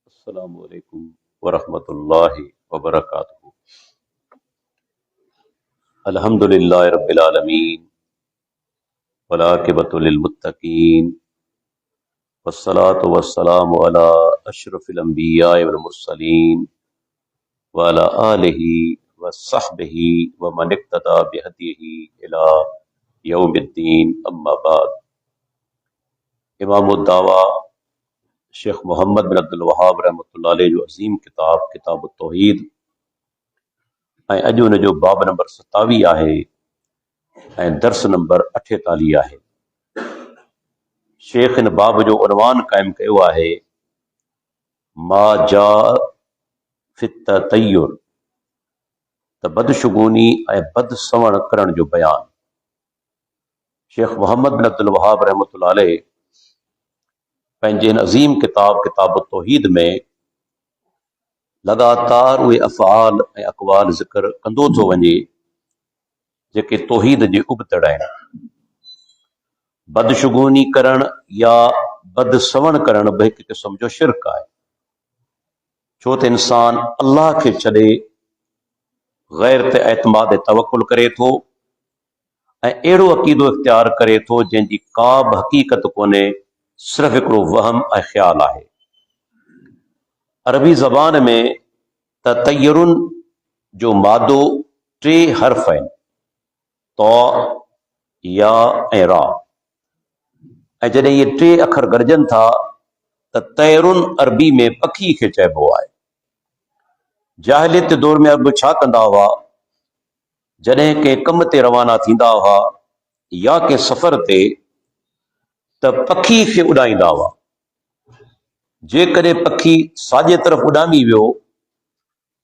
अस्सलामु अलैकुम वरहमतुल्लाहि वबरकातुहू। अल्हम्दुलिल्लाहि रब्बिल आलमीन वल आक़िबतु लिल मुत्तक़ीन वस्सलातु वस्सलामु अला अशरफिल अंबिया वल मुरसलीन व अला आलिहि व सहबिहि व मन इक्तदा बिहदीहि इला यौमिद्दीन, अम्मा बाद। इमामुद दावा शेख मोहम्मद बिन अब्दुल वहाब रहमतुल्लाह अलैह जो अज़ीम किताब किताबुत तौहीद ऐं अॼु उन जो बाब नंबर 27 आहे ऐं दर्स नंबर 48 आहे। शेख इन बाब जो उनवान क़ाइमु कयो आहे मा जा फित ततय्युर, त बदशुगूनी ऐं बदसवण करण जो बयान। शेख मोहम्मद बिन अब्दुल वहाब रहमतुल्लाह अलैह पंहिंजे इन अज़ीम किताब किताबुत तौहीद में लगातार उहे अफ़आल ऐं अक़वाल ज़िक्र कंदो थो वञे जेके तौहीद जे उबतड़ आहिनि। बदशुगूनी करण या बदसवण करण बि हिकु क़िस्म जो शिरक आहे, छो त इंसान अल्लाह खे छॾे ग़ैर ते एतमाद तवक्कुल करे थो ऐं अहिड़ो अक़ीदो इख्तियार करे थो जंहिंजी का बि हक़ीक़त कोन्हे, सिर्फ़ हिकिड़ो वहम ऐं ख़्याल आहे। अरबी ज़बान में ततय्युरुन जो मादो 3 हर्फ़ आहिनि, तौ, या ऐं रा, ऐं जॾहिं इहे 3 अखर गॾिजनि था त तैरुन अरबी में पखी खे चइबो आहे। जाहिलियत दौर में अरब छा कंदा हुआ, जॾहिं कंहिं कम ते रवाना थींदा हुआ या कंहिं सफ़र ते त पखी खे उॾाईंदा हुआ। जेकॾहिं पखी साॼे तरफ़ उॾामी वियो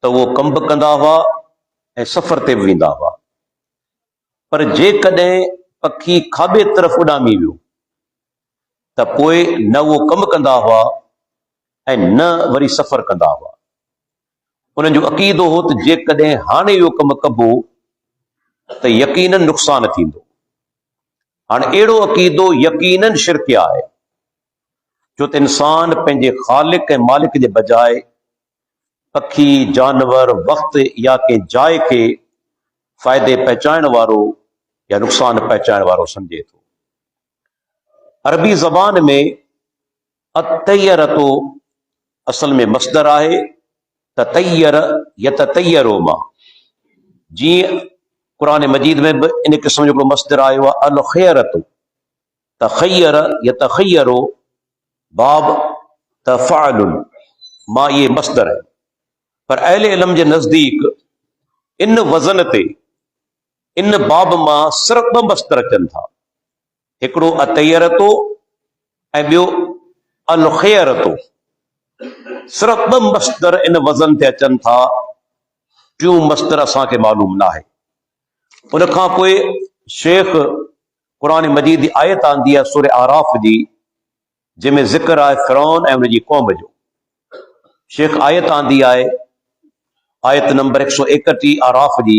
त उहो कंब कंदा हुआ ऐं सफ़र ते बि वेंदा हुआ, पर जेकॾहिं पखी खाॿे तरफ़ उॾामी वियो त पोइ न उहो कमु कंदा हुआ ऐं न वरी सफ़र कंदा हुआ। उन्हनि जो अक़ीदो हो त जेकॾहिं हाणे इहो कमु कबो त यकीनन नुक़सान थींदो। हाणे अहिड़ो अक़ीदो यकीनन शिरक आहे, छो त इंसान पंहिंजे ख़ालिक ऐं मालिक जे बजाए पखी, जानवर, वक़्त या कंहिं जाइ खे फ़ाइदे पहुचाइण वारो या नुक़सान पहुचाइण वारो सम्झे थो। अरबी ज़बान में अतय्यरतो असल में मस्दर आहे, ततय्यर यततय्यरो मां। जीअं क़ुरान मजीद में बि इन क़िस्म जो हिकिड़ो मस्दर आयो आहे अल ख़ैरतु, तख़य्यर यतख़य्यरो बाब तफ़अलुन मां, इहे मस्दर आहिनि। पर अहले इल्म जे नज़दीक इन वज़न ते इन बाब मां सिर्फ़ 2 मस्दर अचनि था, हिकिड़ो अतय्यरतो ऐं ॿियो अल ख़ैरतो। सिर्फ़ 2 मस्दर इन वज़न ते अचनि था, टियों मस्दर असांखे मालूम न आहे। उन खां पोइ शेख क़ुरान मजीद जी आयत आंदी आहे सूरह आराफ़ जी, जंहिंमें ज़िक्र आहे फ़िरौन ऐं उनजी क़ौम जो। शेख आयत आंदी आहे, आयत नंबर 131 आराफ़ जी,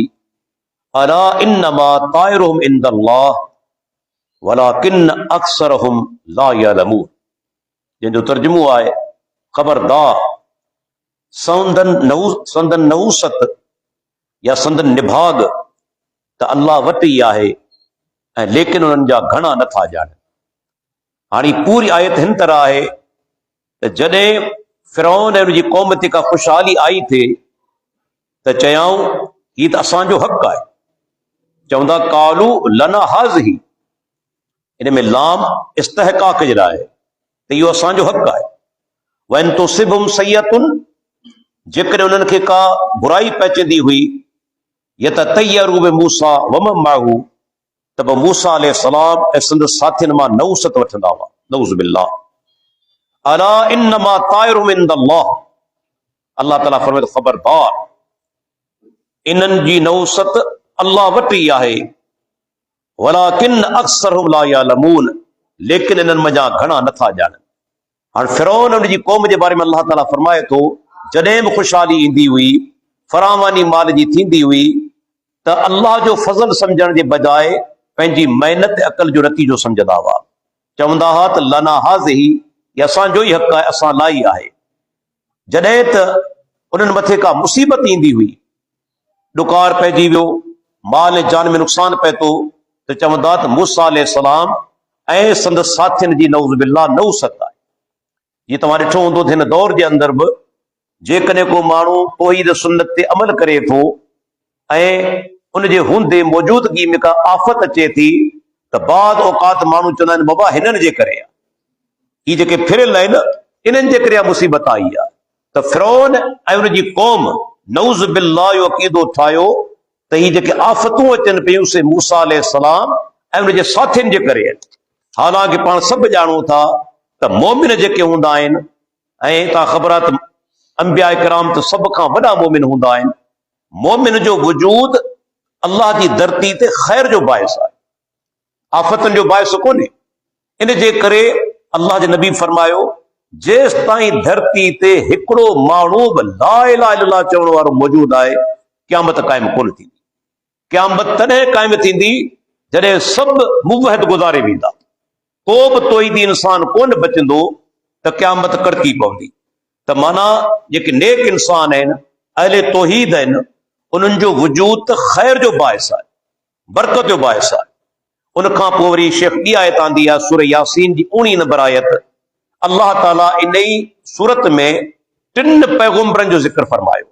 अला इन्नमा ताइरुहुम इंदल्लाह वलाकिन अक्सरहुम ला यअलमून, जंहिंजो तर्जुमो आहे ख़बरदार संदन नहूसत या संदन निभाग त अल्लाह वटि ई आहे ऐं लेकिन उन्हनि जा घणा नथा ॼाणनि। हाणे पूरी आयत हिन तरह आहे त जॾहिं फ़िरौन ऐं उनजी क़ौम ते का ख़ुशहाली आई थिए त चयाऊं हीउ त असांजो हक़ आहे। चवंदा कालू लना हाज़िही, इन में लाम इस्तहकाक जे लाइ त इहो असांजो हक़ आहे। वइन तुसिबहुम सय्यतुन, जेकॾहिं उन्हनि खे का बुराई पहुचंदी हुई, यततय्यरू बिमूसा वमन माहू, त पोइ मूसा अलैहिस्सलाम ऐं संदसि साथियुनि मां नहूसत वठंदा हुआ। नऊज़ु बिल्लाह। अला इन्नमा ताइरुहुम इंदल्लाह, अल्लाह ताला फरमाए ख़बरदार इन्हनि जी नहूसत अल्लाह वटि ई आहे, वलाकिन अक्सरहुम ला यअलमून, लेकिन इन्हनि मञा घणा नथा ॼाणनि। हाणे फ़िरौन ऐं उनजी क़ौम जे बारे में अल्लाह ताला फरमाए थो, जॾहिं बि ख़ुशहाली ईंदी हुई, फरावानी माल जी थींदी हुई, त अल्लाह जो फज़ल सम्झण जे बजाए पंहिंजी महिनत अक़ल जो नतीजो सम्झंदा हुआ। चवंदा हुआ त लना हाज़िही, इहा असांजो ई हक़ आहे, असां लाइ आहे। जॾहिं त उन्हनि मथे का मुसीबत ईंदी हुई, ॾुकार पइजी वियो, माल ऐं जान में नुक़सान पए थो, त चवंदा त मूसा अलैहिस्सलाम ऐं संदसि साथियुनि जी नऊज़ बिल्लाह नौसत आहे। जीअं तव्हां ॾिठो हूंदो त हिन दौर जे अंदरि बि जेकॾहिं को माण्हू तौहीद सुन्नत ते अमल करे थो ऐं उनजे हूंदे मौजूदगी में का आफ़त अचे थी, त बाद औकात माण्हू चवंदा आहिनि बाबा हिननि जे करे आहे, ही जेके फिरियल आहिनि इन्हनि जे करे मुसीबत आई आहे। त फिरौन ऐं उनजी क़ौम नऊज़ बिल्लाह जो अक़ीदो ठाहियो त ही जेके आफ़तूं अचनि पियूं से मूसा अलैहिस्सलाम ऐं उनजे साथियुनि जे करे आहिनि। हालांकि पाण सभु ॼाणूं था त मोमिन जेके हूंदा आहिनि, ऐं तव्हां ख़बर आहे त अंबिया किराम त सभ खां वॾा मोमिन हूंदा आहिनि, मोमिन जो वजूद अल्लाह जी धरती ते ख़ैर जो बाइस आहे, आफ़तनि जो बाइस कोन्हे। इन जे करे अल्लाह जे नबी फरमायो, जेसि ताईं धरती ते हिकिड़ो माण्हू बि ला इलाहा इल्लल्लाह चवण वारो मौजूद आहे, क़यामत क़ाइम कोन थींदी। क़यामत तॾहिं क़ाइम थींदी जॾहिं सभु मुवहद गुज़ारे वेंदा, को बि तौहीदी इंसान कोन बचंदो, त क़यामत कड़की पवंदी। त माना जेके नेक इंसान आहिनि, अहले तौहीद आहिनि, उन्हनि जो वजूद त ख़ैर जो बाइस आहे, बरकत जो बाइस आहे। उन खां पोइ वरी शेख ॿी आयत आंदी आहे, सूरह यासीन जी 19 नंबर आयत। अल्लाह ताला इन ई सूरत में 3 पैगंबरनि जो ज़िक्र फरमायो।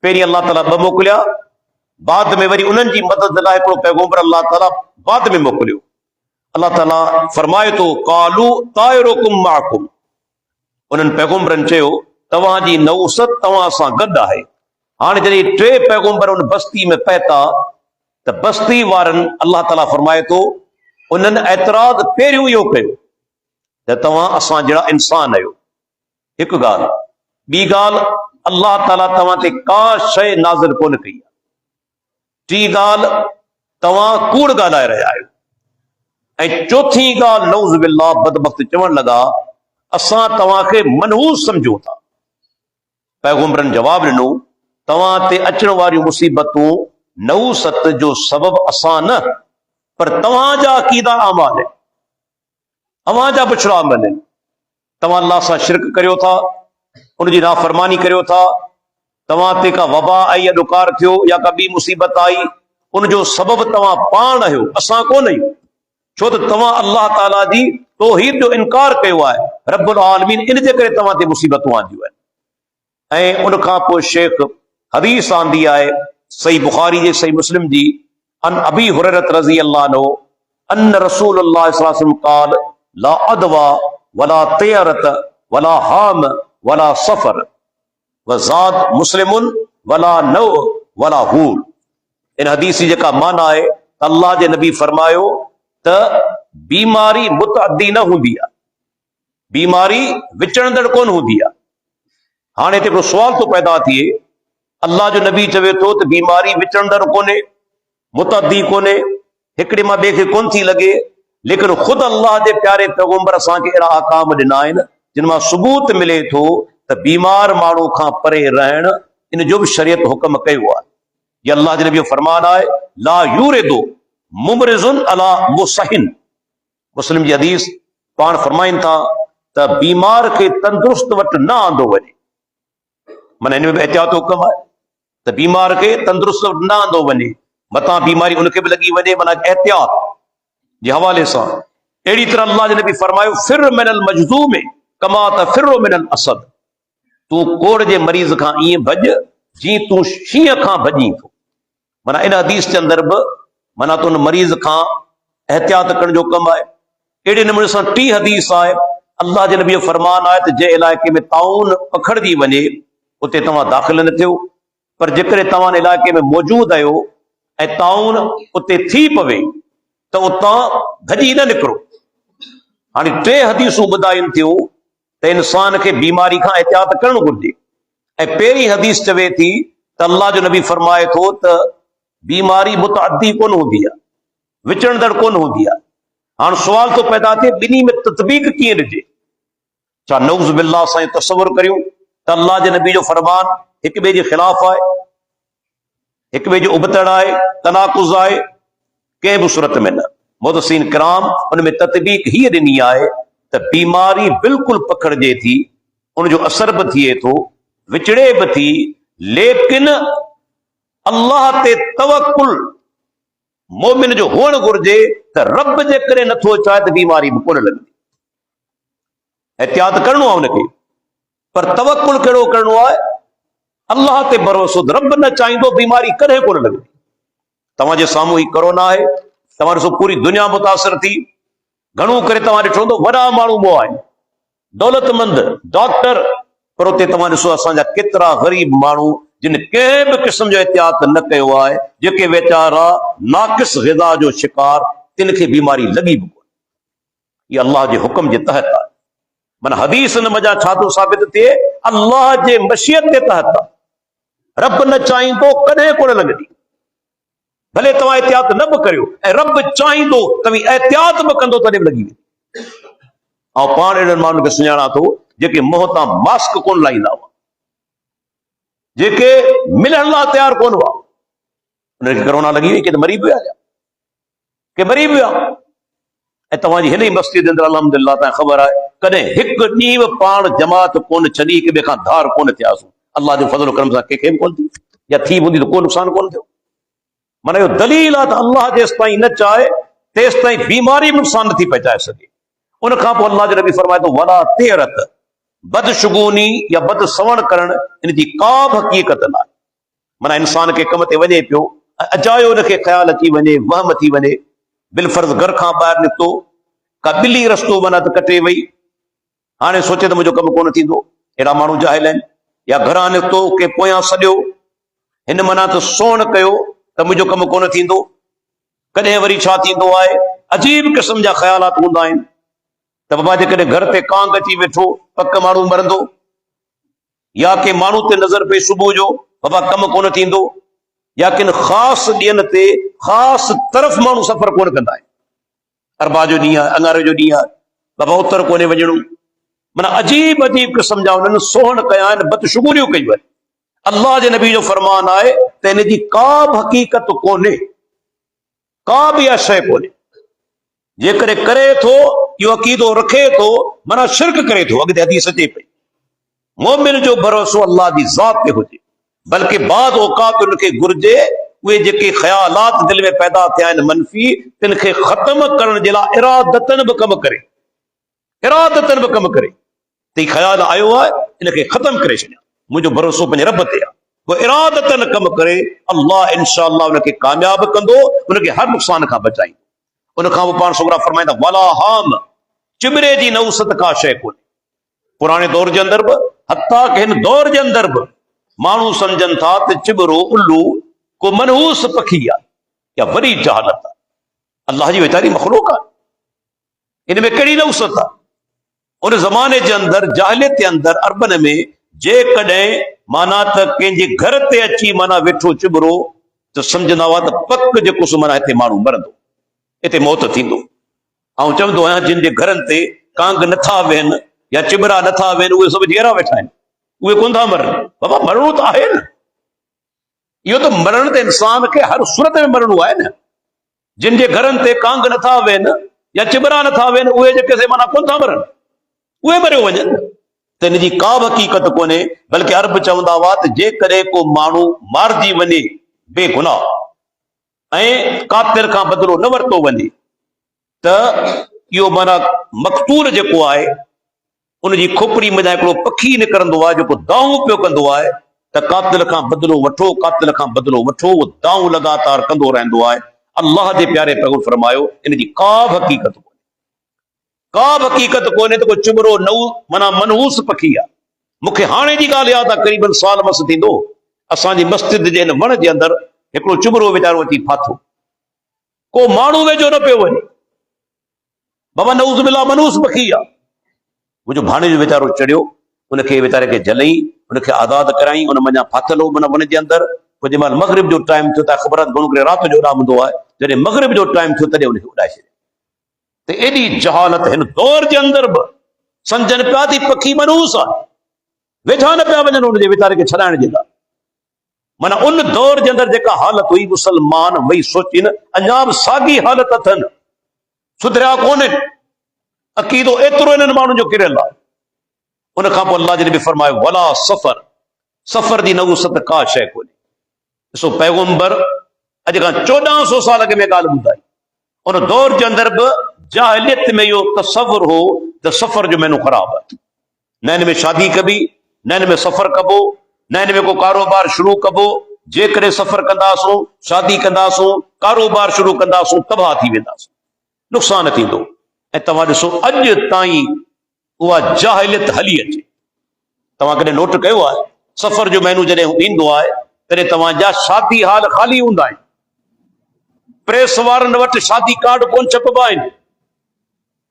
पहिरीं अल्लाह ताला 2 मोकिलिया, बाद में वरी उन्हनि जी मदद लाइ हिकिड़ो पैगंबर अल्लाह ताला बाद में मोकिलियो। अल्लाह ताला फरमाए थो, कालू ताइरुकुम माकुम, उन्हनि पैगंबरनि चयो तव्हांजी नौसत तव्हां सां गॾु आहे। हाणे जॾहिं 3 पैगंबर उन बस्ती में पहुता, त बस्ती वारनि अल्लाह ताला फरमाए थो, उन्हनि एतराज़ पहिरियों इहो कयो त तव्हां असां जहिड़ा इंसान आहियो। हिकु ॻाल्हि, ॿी ॻाल्हि, अल्लाह ताला तव्हां ते का शइ नाज़िल कोन कई आहे। टी ॻाल्हि, तव्हां कूड़ ॻाल्हाए रहिया आहियो। ऐं चौथी ॻाल्हि, नऊज़ बिल्लाह बदबख्त चवण लॻा, असां तव्हांखे मनहूस सम्झूं था। पैगंबरनि जवाब ॾिनो, तव्हां ते अचण वारियूं मुसीबतूं नऊसत जो सबब असां न, पर तव्हांजा अक़ीदा अमाल आहिनि, तव्हांजा बुछड़ा अमल आहिनि। तव्हां अल्लाह सां शिरक करियो था, उनजी नाफ़रमानी करियो था, तव्हां ते का वबा आई, ॾुकार थियो या का ॿी मुसीबत आई, उनजो सबब तव्हां पाण आहियो, असां कोन आहियूं। छो त तव्हां अल्लाह ताला जी तौहीद जो इनकार कयो आहे, रब्बुल आलमीन, इन जे करे तव्हां ते मुसीबतूं आंदियूं आहिनि। ऐं उन खां पोइ शेख हदीस आंदी आहे, सही बुखारी जे सही मुस्लिम जी, अन अबी हुरैरत रज़ी अल्लाह अन्हु अन रसूलुल्लाह सल्लल्लाहु अलैहि वसल्लम क़ाल ला अदवा वला तयरत वला हाम वला सफर वज़ाद मुस्लिमुन वला नौ वला हूल। इन हदीस जी जेका माना आहे, अल्लाह जे नबी फरमायो त बीमारी मुतअद्दी न हूंदी आहे, बीमारी विचड़ंदड़ कोन हूंदी आहे। हाणे हिते हिकिड़ो सुवाल थो पैदा थिए, अल्लाह जो नबी चवे थो त बीमारी विचड़ंदड़ कोन्हे, मुतअद्दी कोन्हे, हिकिड़े मां ॿिए खे कोन थी लॻे, लेकिन ख़ुदि अल्लाह जे प्यारे पैगंबर असांखे अहिड़ा अहकाम ॾिना आहिनि जिन मां सबूत मिले थो त बीमार माण्हू खां परे रहण, इन जो बि शरीयत हुकम कयो आहे। ये अल्लाह जे नबी जो फरमान आहे, ला यूरिदु मुमरिजुन अला मुसहिन। मुस्लिम जी हदीस पाण फरमाइनि था त बीमार खे तंदुरुस्त वटि न आंदो वञे, माना हिन में बि एहतियात हुकम आहे त बीमार खे तंदुरुस्त वटि न आंदो वञे, मतां बीमारी उनखे बि लॻी वञे, माना एहतियात जे हवाले सां। अहिड़ी तरह अल्लाह जे नबी फरमायो, फिर मिनल मजदूम कमा तफिरु मिनल असद, तूं कोड़ जे मरीज़ खां ईअं भॼ जीअं तूं शींहं खां भॼी थो। माना इन हदीस जे अंदरि बि माना त उन मरीज़ खां एहतियात करण जो कमु आहे। अहिड़े नमूने सां टी हदीस आहे, अल्लाह जे नबी जो फरमान आहे त जंहिं इलाइक़े में ताउन पखड़जी वञे उते तव्हां दाख़िल न थियो, पर जेकॾहिं तव्हां इलाइक़े में मौजूदु आहियो ऐं ताउन उते थी पवे त उतां भॼी न निकिरो। हाणे 3 हदीसूं ॿुधाइनि थियूं त इंसान खे बीमारी खां एहतियात करणु घुरिजे। ऐं पहिरीं हदीस चवे थी त अल्लाह जो नबी फरमाए थो त बीमारी मुतअद्दी कोन हूंदी आहे, विचड़ंदड़ कोन हूंदी आहे। हाणे सुवाल थो पैदा थिए, ॿिन्ही में तत्बीक कीअं ॾिजे? छा नऊज़ बिल्लाह सां तसवुर करियूं त अल्लाह जे नबी जो फरमान हिक ॿिए जे ख़िलाफ़ आहे, हिक ॿिए जो उबतड़ आहे, तनाकुज़ आहे? कंहिं बि सूरत में न। मुहद्दिसीन किराम उन में तत्बीक हीअ ॾिनी आहे त बीमारी बिल्कुलु पकड़जे थी उनजो असर बि थिए थो, विचड़े बि थी, लेकिन अल्लाह ते तवकुल मोमिन जो हुअणु घुर्जे त रब जे करे नथो चाहे त बीमारी बि कोन लॻंदी। एहतियात करणो आहे उनखे, पर तवकुल कहिड़ो करणो आहे? अल्लाह ते भरोसो। रब न चाहींदो बीमारी कॾहिं कोन लॻंदी। तव्हांजे साम्हूं ही कोरोना आहे, तव्हां ॾिसो पूरी दुनिया मुतासिर थी। घणो करे तव्हां ॾिठो हूंदो वॾा माण्हू मो आहिनि, दौलतमंद डॉक्टर, पर उते तव्हां ॾिसो असांजा केतिरा ग़रीब माण्हू जिन कंहिं बि क़िस्म जो एहतियात न कयो आहे, जेके वीचारा नाक़िस ग़िज़ा जो शिकार, तिन खे बीमारी लॻी बि कोन्हे। इहा अल्लाह जे हुक्म जे तहत आहे। माना हदीस न मज़ा छा थो साबित थिए? अल्लाह जे मशियत जे तहत आहे। रब न चाहींदो कॾहिं कोन लॻंदी। भले तव्हां एहतियात न बि करियो, ऐं रब चाहींदो तव्हां एहतियात बि कंदो तॾहिं बि लॻी वेंदी। ऐं पाण अहिड़नि माण्हुनि खे सुञाणा थो जेके मुंहं तां मास्क कोन लाहींदा हुआ, जेके मिलण लाइ तयारु कोन हुआ, उनखे कोरोना लॻी वई, के मरी बि विया, के मरी बि विया। ऐं तव्हांजी हिन ई मस्जिद अंदरि अल्हम्दुलिल्लाह तव्हां ख़बर आहे, कॾहिं हिकु ॾींहुं बि पाण जमात कोन छॾी, हिक ॿिए खां धार कोन थियासीं। अल्लाह जो फज़ल करम सां कंहिंखे बि कोन थी, या थी हूंदी त को नुक़सान कोन थियो। माना इहो दलील आहे त अल्लाह जेसि ताईं न चाहे तेसि ताईं बीमारी बि नुक़सान नथी पहुचाए सघे। उन खां पोइ अल्लाह जो नबी फरमाए थो वला तेरत, बदशुगूनी या बद सवण करणु इन जी का बि हक़ीक़त न आहे। माना इंसान खे कम ते वञे पियो, अजायो हुनखे ख़्यालु अची वञे, वहम अची वञे, बिलफर्ज़ घर खां ॿाहिरि निकितो, का ॿिली रस्तो माना त कटे वई, हाणे सोचे त मुंहिंजो कमु कोन थींदो। अहिड़ा माण्हू जाहिल आहिनि। या घरां निकितो के पोयां सॼो, हिन माना त सोण कयो त मुंहिंजो कमु कोन थींदो। कॾहिं वरी छा थींदो आहे, अजीब क़िस्म जा ख़्यालात हूंदा आहिनि त बाबा जेकॾहिं घर ते कांग अची वेठो, पक माण्हू मरंदो। या के माण्हू ते नज़र पई सुबुह जो, बाबा कमु कोन थींदो। या किन ख़ासि ॾींहंनि ते ख़ासि तरफ़ माण्हू सफ़र कोन कंदा आहिनि। अरबा जो ॾींहुं आहे, अंगारे जो ॾींहुं आहे, बाबा उतर कोन्हे वञणो। माना अजीब अजीब क़िस्म जा उन्हनि सोहण कया आहिनि, बदशुगूरियूं कयूं आहिनि। अल्लाह जे नबी जो फरमान आहे त इन जी का बि हक़ीक़त कोन्हे, का बि इहा शइ कोन्हे। जेकॾहिं करे थो, इहो अक़ीदो रखे थो, माना शिरक करे थो। अॻिते हदीस अचे पई, मोमिन जो भरोसो अल्लाह जी ज़ात ते हुजे, बल्कि बाद औक़ात उनखे घुर्जे उहे जेके ख़्यालात दिलि में पैदा थिया आहिनि मनफ़ी, तिन खे ख़त्म करण जे लाइ इरादतन बि कमु करे, इरादतन बि कमु करे। त ख़्याल आयो आहे, इनखे ख़त्म करे छॾिया। मुंहिंजो भरोसो पंहिंजे रब ते आहे, वो इरादतन कमु करे, अल्लाह इंशाअल्लाह उनखे कामयाब कंदो, उनखे हर नुक़सान खां बचाईंदो। उन खां पोइ पाण छोकिरा फरमाईंदा वला हाम, चिबरे जी नौसत का शइ कोन्हे। पुराणे दौर जे अंदरि बि, हत्ता कि हिन दौर जे अंदरि बि माण्हू सम्झनि था त चिबरो उल्लू को मनहूस पखी आहे, या वॾी जहालत आहे। अल्लाह जी वेचारी मखलूक आहे, इन में कहिड़ी नौसत आहे? उन ज़माने जे अंदरि, जाहिलियत जे अंदरि, अरबन में जेकॾहिं माना त कंहिंजे घर ते अची माना वेठो चिबरो, त सम्झंदा हुआ त पक जेको सो माना हिते माण्हू मरंदो, हिते मौत थींदो। ऐं चवंदो आहियां जिन जे घरनि ते कांग नथा वेहनि या चिबरा नथा वेहनि, उहे सभु जहिड़ा वेठा आहिनि, उहे कोन था मरनि। बाबा मरणो त आहे न, इहो त मरण त इंसान खे हर सूरत में मरणो आहे न। जिन जे घरनि ते कांग नथा वेहनि या चिबरा नथा वेहनि, उहे जेके से माना कोन था मरनि, उहे मरियो वञनि। त इन जी का बि हक़ीक़त कोन्हे। बल्कि अरब चवंदा हुआ त जेकॾहिं को माण्हू मारिजी वञे बेगुनाह ऐं कातिल खां बदिलो न वरितो वञे, त इहो माना मक़तूल जेको आहे, उनजी खोपड़ी में हिकिड़ो पखी निकिरंदो आहे जेको दाऊं पियो कंदो आहे त कातिल खां बदिलो वठो, कातिल खां बदिलो वठो। उहो दाऊं लगातार कंदो रहंदो आहे। अल्लाह जे प्यारे पैगंबर फरमायो इन जी का बि हक़ीक़त कोन्हे, का बि हक़ीक़त कोन्हे त को चिबरो माना मनहूस पखी आहे। मूंखे हाणे जी ॻाल्हि यादि आहे, क़रीबन साल मस थींदो, असांजी मस्जिद जे हिन वण जे अंदरि हिकिड़ो चिबरो वीचारो अची फाथो, को माण्हू वेझो न पियो वञे। बाबा नऊज़ बिल्लाह, मनहूस पखी आहे। मुंहिंजो भाणे जो वीचारो चढ़ियो, उनखे वीचारे खे जलई, उनखे आज़ाद कराई, उन मञा फाथल हो मन वण जे अंदरि। पोइ जंहिं महिल मग़रिब जो टाइम थियो, त ख़बर आहे घणो करे राति जो उॾामंदो आहे, जॾहिं मग़रिब जो टाइम थियो तॾहिं उनखे उॾाए छॾियो। त एॾी जहालत हिन दौर जे अंदरि बि सम्झनि पिया थी पखी मनहूस आहे, वेठा न पिया वञनि उनजे वीचारे खे छॾाइण जे लाइ। माना उन दौर जे अंदरि जेका हालत हुई, मुसलमान वही सोचीनि अञा बि साॻी हालत अथनि, सुधरिया कोन्हनि। अक़ीदो एतिरो इन्हनि माण्हुनि जो किरियल आहे। उन खां पोइ अल्लाह जे नबी फरमायो वला सफ़र, सफ़र जी नवूसत का शइ कोन्हे। ॾिसो पैगम्बर अॼु खां 1400 साल अॻु में ॻाल्हि ॿुधाई। उन दौर जे अंदरि बि जाहिलियत में इहो तसवुर हो त सफ़र जो महीनो ख़राब आहे, न हिन में शादी कबी, न हिन में सफ़र कबो, न हिन में को कारोबार शुरू कबो। जेकॾहिं सफ़र कंदासूं, शादी कंदासूं, कारोबार शुरू कंदासूं, तबाह थी वेंदासीं, नुक़सान थींदो। ऐं तव्हां ॾिसो अॼु ताईं उहा जाहिलियत हली अचे। तव्हां कॾहिं नोट कयो आहे सफ़र जो महीनो जॾहिं ईंदो आहे तॾहिं तव्हांजा शादी हाल ख़ाली हूंदा आहिनि, प्रेस वारनि वटि शादी कार्ड कोन छपबा आहिनि।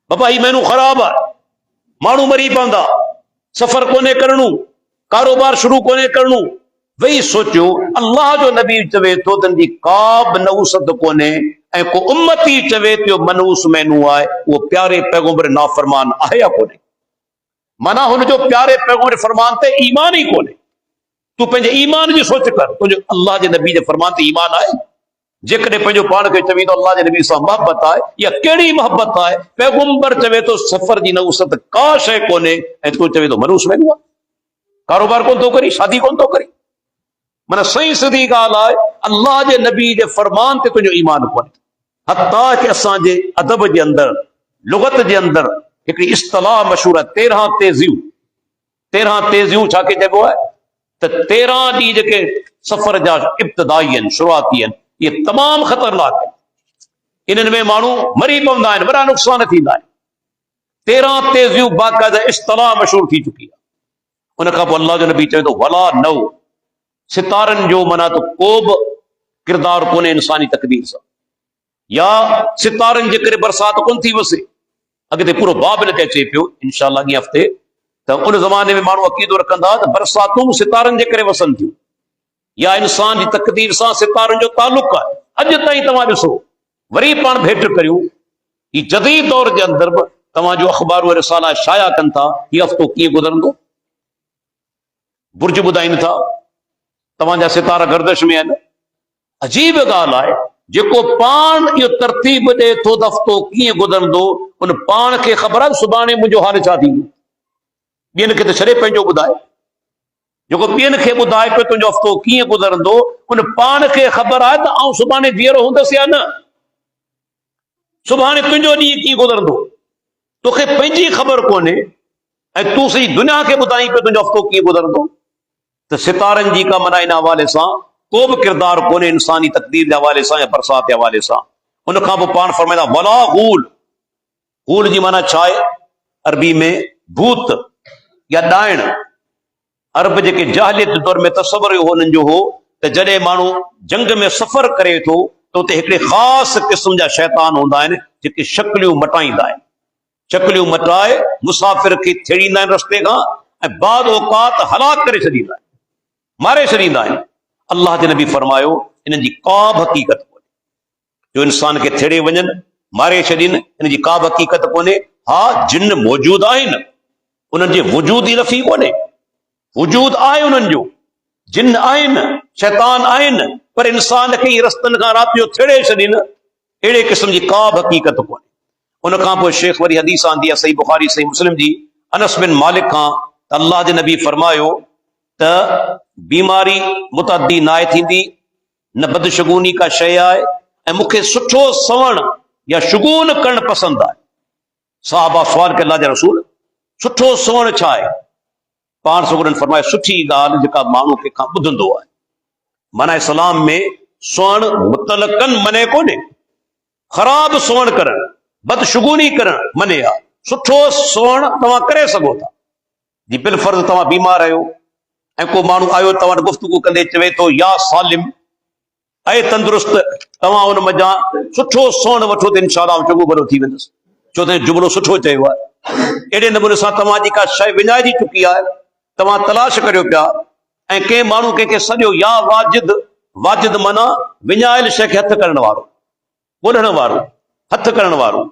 बाबा ही महीनो ख़राब आहे, माण्हू मरी पवंदा, सफ़र कोन्हे करणो, कारोबार शुरू कोन्हे करणो। वेही सोचियो, अल्लाह जो नबी चवे थो त जी का बि नवूसत कोन्हे ऐं को उम्मती चवे थो मनहूस महीनो आहे, उहो प्यारे पैगम्बर नाफ़रमान आहे या कोन्हे? माना हुनजो प्यारे पैगम्बर फरमान ते ईमान ई कोन्हे। तूं पंहिंजे ईमान जी सोच कर, तुंहिंजो अल्लाह जे नबी जे फरमान ते ईमान आहे? जेकॾहिं पंहिंजो पाण खे चवी थो अल्लाह जे नबी सां मोहबत आहे, या कहिड़ी मोहबत आहे? पैगम्बर चवे थो सफ़र जी नवूसत का शइ कोन्हे ऐं तूं चवे थो मनहूस महीनो आहे, कारोबार कोन थो करी, शादी कोन थो करी। माना सही सिधी ॻाल्हि आहे, अल्लाह जे नबी जे फरमान ते तुंहिंजो ईमान कोन्हे। हत्ता कि असांजे अदब जे अंदरि, लुगत जे अंदरि हिकिड़ी इस्तलाह मशहूर आहे, 13 तेज़ियूं। 13 तेज़ियूं छाखे चइबो आहे त 13 ॾींहं जेके सफ़र जा इब्तिदाई आहिनि, शुरूआती आहिनि, इहे तमामु ख़तरनाक आहिनि। इन्हनि में माण्हू मरी पवंदा आहिनि, वॾा नुक़सान थींदा आहिनि। 13 तेज़ियूं बाक़ाइदा इस्तलाह मशहूर थी चुकी आहे। उन खां पोइ अल्लाह जो नबी चवे थो वला नओ, सितारनि जो माना त को बि किरदारु कोन्हे इंसानी तक़दीर सां, या सितारनि जे करे बरसाति कोन थी वसे। अॻिते पूरो बाब हिन ते अचे पियो इंशाअल्लाह अॻिए हफ़्ते, त उन ज़माने में माण्हू अक़ीदो रखंदा त बरसातूं सितारनि जे करे वसनि थियूं, या इंसान जी तक़दीर सां सितारनि जो तालुक़ आहे। अॼु ताईं तव्हां ॾिसो, वरी पाण भेट करियूं ही जदीद दौर जे अंदरि बि तव्हांजो अख़बार रिसाला शाया कनि था हीउ हफ़्तो कीअं गुज़रंदो। बुर्ज ॿुधाइनि था, तव्हांजा सितारा गर्दिश में आहिनि। अजीब ॻाल्हि आहे, जेको पाण इहो तरतीब ॾे थो त हफ़्तो कीअं गुज़रंदो, उन पाण खे ख़बर आहे सुभाणे मुंहिंजो हाल छा थींदो। ॿियनि खे त छॾे पंहिंजो ॿुधाए, जेको ॿियनि खे ॿुधाए पियो तुंहिंजो हफ़्तो कीअं गुज़रंदो, उन पाण खे ख़बर आहे त आउं सुभाणे जीअरो हूंदसि या न, सुभाणे तुंहिंजो ॾींहुं कीअं गुज़रंदो, तोखे पंहिंजी ख़बर कोन्हे ऐं तूं सही दुनिया खे ॿुधाई पियो तुंहिंजो हफ़्तो कीअं गुज़रंदो। त सितारनि जी का माना इन हवाले सां को बि किरदारु कोन्हे इंसानी तक़दीर जे हवाले सां या बरसाति जे हवाले सां। उन खां पोइ पाण फरमाईंदा वला गूल, गूल जी माना छा आहे? अरबी में भूत या ॾाइण। अरब जेके जाहिलियत दौर में तसवुर हुननि जो हो त जॾहिं माण्हू जंग में सफ़र करे थो त उते हिकिड़े ख़ासि क़िस्म जा शैतान हूंदा आहिनि जेके शक्लियूं मटाईंदा आहिनि। शक्लियूं मटाए मुसाफ़िर खे छेड़ींदा आहिनि रस्ते खां ऐं बाद औकात हलाक करे छॾींदा आहिनि, मारे छॾींदा आहिनि। अल्लाह जे नबी फरमायो इन्हनि जी का बि हक़ीक़त कोन्हे, जो इंसान खे छेड़े वञनि, मारे छॾीनि, इन जी का बि हक़ीक़त कोन्हे। हा, जिन मौजूद आहिनि, उन्हनि जे वजूद ई नफ़ी कोन्हे, वजूद आहे उन्हनि जो, जिन आहिनि, शैतान आहिनि, पर इंसान खे रस्तनि खां राति जो छेड़े छॾीनि, अहिड़े क़िस्म जी का बि हक़ीक़त कोन्हे। उन खां पोइ शेख वरी हदीस आंदी आहे सही बुखारी सही मुस्लिम जी, अनस बिन मालिक खां, त अल्लाह जे नबी फरमायो त बीमारी मुतअद्दी नाहे थींदी, न बदशगुनी का शइ आहे, ऐं मूंखे सुठो सवण या शुगून करणु पसंदि आहे। साहबा सवाल कयो अल्लाह जे रसूल, सुठो सवण छा आहे? पाण सगुरनि फरमायो सुठी ॻाल्हि जेका माण्हू खे खां ॿुधंदो आहे। माना इस्लाम में स्वण मुतलकन मने कोन्हे, ख़राब स्वण करणु, बदशुगूनी करणु मने आहे। सुठो स्वण तव्हां करे सघो था जी, बिलफर्ज़ तव्हां बीमार आहियो ऐं को माण्हू आयो तव्हां गुफ़्तगू कंदे चवे थो या सालिम ऐं तंदुरुस्त, तव्हां उन मज़ा सुठो स्वण वठो त इंशाअल्लाह चङो भलो थी वेंदुसि, छो त जुमिलो सुठो चयो आहे। अहिड़े नमूने सां तव्हांजी का शइ विञाइजी चुकी आहे, तव्हां तलाश करियो पिया ऐं कंहिं माण्हू कंहिंखे सॼो या वाजिद, वाजिद माना विञायल शइ खे हथु करण वारो, ॻोल्हण वारो, हथु करण वारो,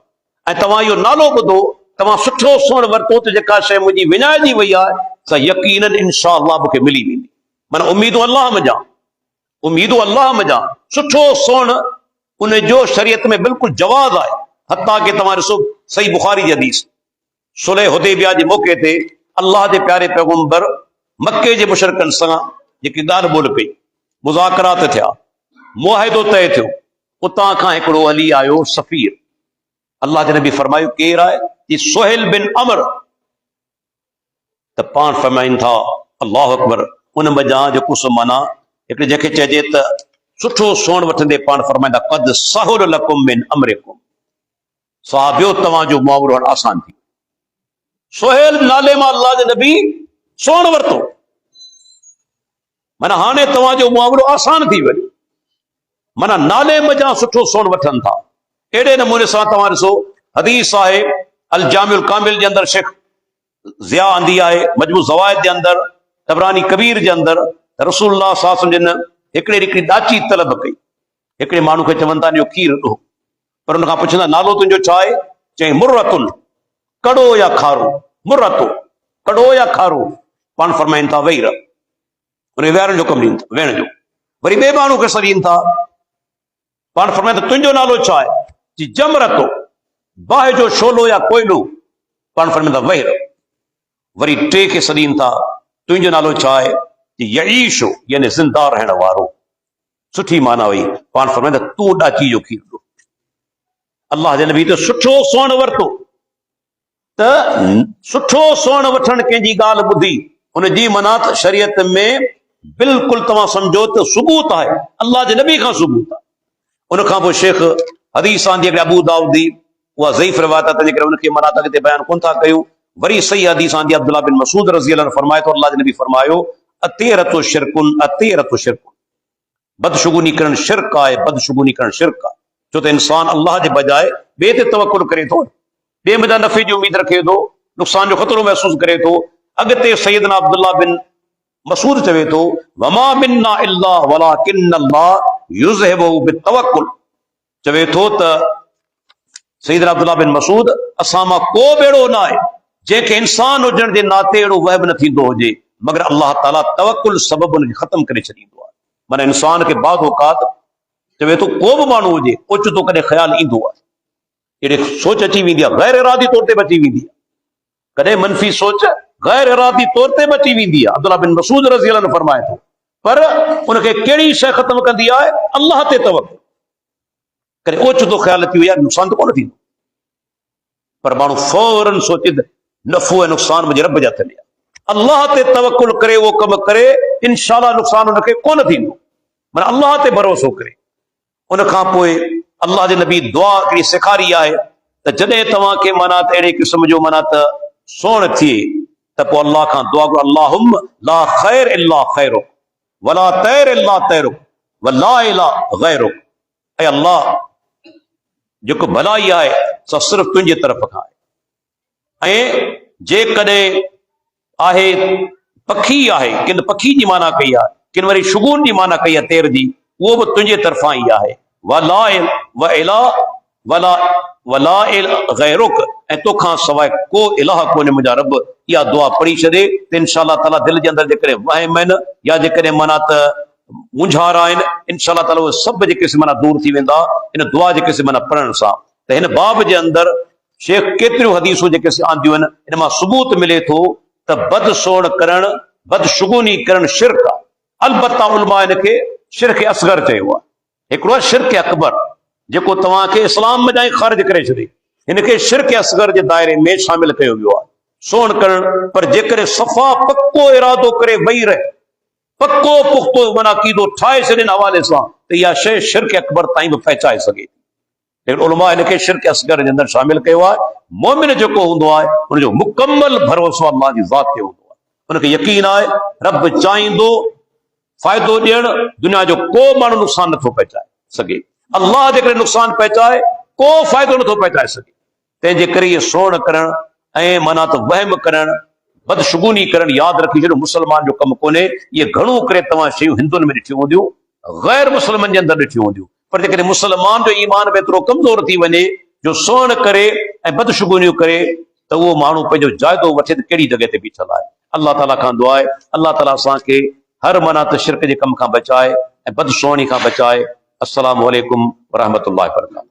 ऐं तव्हां इहो नालो ॿुधो, तव्हां सुठो स्वण वरितो त जेका शइ मुंहिंजी विञाइजी वई आहे सा यकीनन इंशाअल्लाह मूंखे मिली वेंदी। माना उम्मीदूं अल्लाह मञा, उम्मीदूं अल्लाह मञा। सुठो स्वण उन जो शरीयत में बिल्कुलु जवाज़ आहे। हत्ता कि तव्हां ॾिसो सही बुखारी जी हदीस, सुलह हुदैबिया जे मौक़े ते अल्लाह जे प्यारे पैगंबर मक्के जे मुशरिकनि सां जेकी ॻाल्हि ॿोल कई, मुज़ाकरात थिया, मुआहिदो तय थियो, उतां खां हिकिड़ो हली आयो सफ़ीर। अल्लाह जे नबी फरमायो केरु आहे? कि सुहेल बिन अमर। त पाण फरमाइनि था अल्लाह अकबर, उन वजां जेको सो माना हिकिड़े जंहिंखे चइजे त सुठो सोण वठंदे पाण फरमाईंदा क़द सहुल लकुम मिन अमरिकुम, सहाबियो तव्हांजो मुआवरो हाणे आसान थी। सुहेल नाले मां अल्लाह जे नबी सोण वरितो, माना हाणे तव्हांजो मुआवरो आसान थी वियो। माना नाले वजां सुठो सोण वठनि था। अहिड़े नमूने सां तव्हां ॾिसो हदीस आहे अल जामिउल कामिल जे अंदरि शेख ज़िया आंदी आहे, मजमू ज़वाइद जे अंदरि, तबरानी कबीर जे अंदरि, रसूलुल्लाह सल्लल्लाहु अलैहि वसल्लम जिन हिकिड़ी ॾाची तलब कई। हिकिड़े माण्हू खे चवनि था ॾियो खीर ॾो, पर हुन खां पुछंदा नालो तुंहिंजो छा आहे? चई मुर्रतुन, कड़ो या खारो। मुर्रतो, कड़ो या खारो। पाण फरमाइनि था वेही रह, उन वेहण जो कमु ॾीनि था, वेहण जो। वरी ॿिए माण्हू खे सॾीनि था, पाण फरमाइनि था तुंहिंजो नालो छा आहे? जी जमरतो, बाहि जो शोलो या कोयलो। पाण फरमाइनि था वेही रह। वरी टे खे सॾीनि था, तुंहिंजो नालो छा आहे? यईशो, यानी ज़िंदा रहण वारो। सुठी माना हुई। पाण फरमाइनि था तूं ॾाची जो खीर ॾो। अल्लाह जे नबी त सुठो सोण वरितो। त सुठो सोण वठणु कंहिंजी ॻाल्हि ॿुधी उनजी मनात शरीयत में बिल्कुलु तव्हां सम्झो त सबूत आहे, अल्लाह जे नबी खां सबूत आहे। उन खां पोइ शेख हदीस आंदी अबू दाऊदी, उहा ज़ईफ़ रिवायत आहे, तंहिंजे करे उनखे मनात अॻिते बयान कोन था कयूं। वरी सही हदीस आंदी अब्दुल्लाह बिन मसूद रज़ी अल्लाह फरमाए थो, अल्लाह जे नबी फरमायो अतेरतो शिरकुन, अतेरतो शिरकुन, बदशुगुनी करण शिरक आहे, बदशुगुनी करण शिरक आहे। छो त इंसान अल्लाह जे बजाए ॿिए ते तवक्कुल करे थो, ॿिए मथां नफ़े जी उम्मीद रखे थो, नुक़सान जो ख़तरो महसूस करे थो। अॻिते सैयदना अब्दुल्लाह बिन मसूद चवे थो वमा मिन्ना इल्ला वलाकिन्नल्लाह युज़हिबु बितवक्कुल। चवे थो त सैयदना अब्दुल्लाह बिन मसूद असां मां को बेड़ो न आहे जंहिंखे इंसान हुजण जे नाते अहिड़ो वहम न थींदो हुजे, मगर अल्लाह ताला तवक्कुल सबब उनखे ख़त्म करे छॾींदो आहे। माना इंसान खे बाद औकात चवे थो को बि माण्हू हुजे ओचितो कॾहिं ख़्यालु ईंदो आहे, अहिड़ी सोच अची वेंदी आहे, गैर इरादी तौर ते बची वेंदी आहे। कॾहिं मनफ़ी सोच गैर इरादी तौर ते बची वेंदी आहे। अब्दुल्लाह बिन मसूद रज़ी अल्लाह अन्हु फरमाए थो, पर उनखे कहिड़ी शइ ख़त्म कंदी आहे? अल्लाह ते तवक्कुल। कॾहिं ओचितो ख़्यालु अची वियो आहे नुक़सान त कोन थींदो, पर माण्हू फौरन सोचे त नफ़ो ऐं नुक़सान मुंहिंजे रब जे हथ में आहे। अल्लाह ते तवक्कुल करे उहो कमु करे, इंशाअल्लाह नुक़सान उनखे कोन थींदो। माना अल्लाह ते भरोसो करे। उन खां पोइ अल्लाह जे नबी दुआ हिकिड़ी सेखारी आहे त जॾहिं तव्हांखे माना त अहिड़े क़िस्म जो माना त सोण थिए त पोइ अल्लाह खां दुआ करो, अल्लाहुम्म ला ख़ैर इल्ला ख़ैरुक वला तैर इल्ला तैरुक वला इलाहा गैरुक। ऐं अल्लाह जेको भलाई आहे सा सिर्फ़ तुंहिंजे तरफ़ खां आहे। ऐं जेकॾहिं आहे पखी आहे, किन पखी जी माना कई आहे, किन वरी शुगून जी माना कई आहे तेर जी, उहो बि तुंहिंजे तरफ़ां ई आहे। वला गैरुक, ऐं तोखां सवाइ को इलाह कोन्हे मुंहिंजा रब। इहा दुआ पढ़ी छॾे त इंशाअल्लाह ताला दिलि जे अंदरि जेकॾहिं वहम आहिनि या जेकॾहिं माना त मुंझार आहिनि, इंशाअल्लाह ताला उहे सभु जेके माना दूर थी वेंदा इन दुआ जेके माना पढ़ण सां। त हिन बाब जे अंदरि शेख केतिरियूं हदीसूं जेके आंदियूं आहिनि, इन मां सबूत मिले थो त बद सोण करणु, बदशुगूनी करणु शिरक आहे। अलबत्ता उलमा इनखे शिरक असगर चयो आहे। हिकिड़ो आहे शिरक अकबर जेको तव्हांखे इस्लाम में ख़ारिज करे छॾे, हिनखे शिरक असगर जे दायरे में शामिल कयो वियो आहे सोण करणु। पर जेकॾहिं सफ़ा पको इरादो करे वेही रहे, पको पुख़्तो माना कीदो ठाहे छॾे हवाले सां, त इहा शइ शिरक अकबर ताईं बि पहुचाए सघे। लेकिन उलमा हिनखे शिरक असगर जे अंदरि शामिल कयो आहे। मोमिन जेको हूंदो आहे उनजो मुकमल भरोसो अल्लाह जी ज़ात ते हूंदो आहे। उनखे यकीन आहे रब चाहींदो फ़ाइदो ॾियणु, दुनिया जो को माण्हू नुक़सान नथो पहुचाए सघे। अल्लाह जे करे नुक़सान पहुचाए को फ़ाइदो नथो पहुचाए सघे। तंहिंजे करे इहे सोण करणु ऐं माना त वहम करणु, बदशुगूनी करणु, यादि रखी छॾियो मुस्लमान जो कमु कोन्हे। इहे घणो करे तव्हां शयूं हिंदुनि में ॾिठियूं हूंदियूं, गैर मुस्लिमनि जे अंदरि ॾिठियूं हूंदियूं, पर जेकॾहिं मुस्लमान जो ईमान में एतिरो कमज़ोर थी वञे जो सोण करे ऐं बदशुगूनियूं करे, त उहो माण्हू पंहिंजो जाइदो वठे त कहिड़ी जॻह ते बीठल आहे। अल्लाह ताला खां दुआ आहे अल्लाह ताला असांखे हर माना त शिरक जे कम खां बचाए ऐं बदसोणी खां बचाए। अस्सलामु अलैकुम वरहमतुल्लाहि वबरकातुहू।